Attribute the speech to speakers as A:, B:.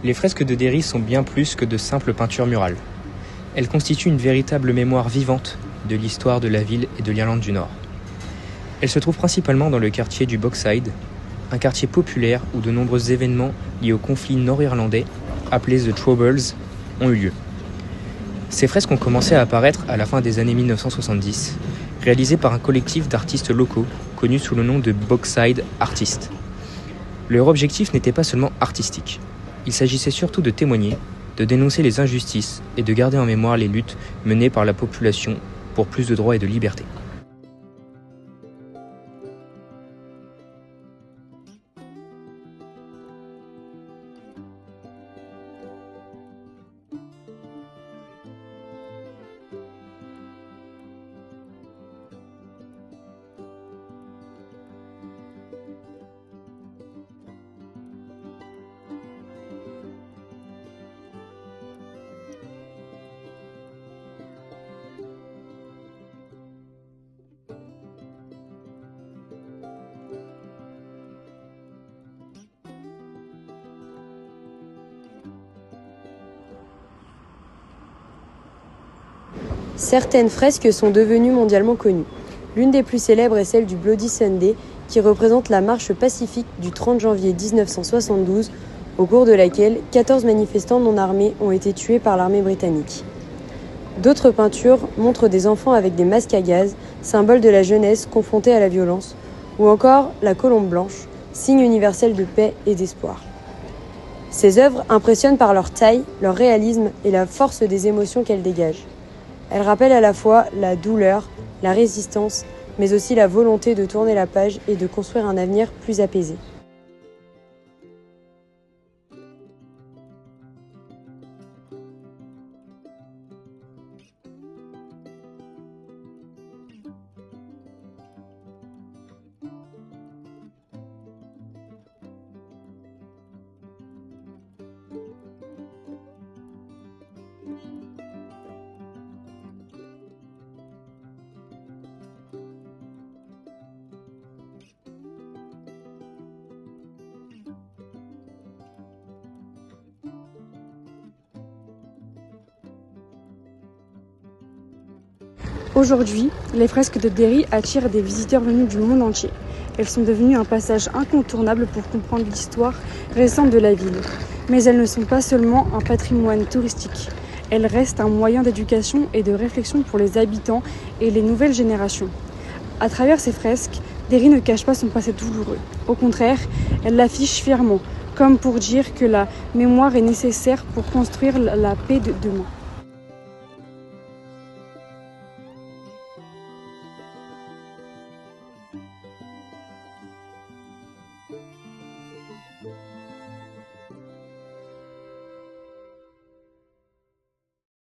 A: Les fresques de Derry sont bien plus que de simples peintures murales. Elles constituent une véritable mémoire vivante de l'histoire de la ville et de l'Irlande du Nord. Elles se trouvent principalement dans le quartier du Bogside, un quartier populaire où de nombreux événements liés au conflit nord-irlandais, appelés The Troubles, ont eu lieu. Ces fresques ont commencé à apparaître à la fin des années 1970, réalisées par un collectif d'artistes locaux connus sous le nom de Bogside Artists. Leur objectif n'était pas seulement artistique. Il s'agissait surtout de témoigner, de dénoncer les injustices et de garder en mémoire les luttes menées par la population pour plus de droits et de liberté.
B: Certaines fresques sont devenues mondialement connues. L'une des plus célèbres est celle du Bloody Sunday, qui représente la marche pacifique du 30 janvier 1972, au cours de laquelle 14 manifestants non armés ont été tués par l'armée britannique. D'autres peintures montrent des enfants avec des masques à gaz, symbole de la jeunesse confrontée à la violence, ou encore la colombe blanche, signe universel de paix et d'espoir. Ces œuvres impressionnent par leur taille, leur réalisme et la force des émotions qu'elles dégagent. Elles rappellent à la fois la douleur, la résistance, mais aussi la volonté de tourner la page et de construire un avenir plus apaisé.
C: Aujourd'hui, les fresques de Derry attirent des visiteurs venus du monde entier. Elles sont devenues un passage incontournable pour comprendre l'histoire récente de la ville. Mais elles ne sont pas seulement un patrimoine touristique. Elles restent un moyen d'éducation et de réflexion pour les habitants et les nouvelles générations. À travers ces fresques, Derry ne cache pas son passé douloureux. Au contraire, elle l'affiche fièrement, comme pour dire que la mémoire est nécessaire pour construire la paix de demain.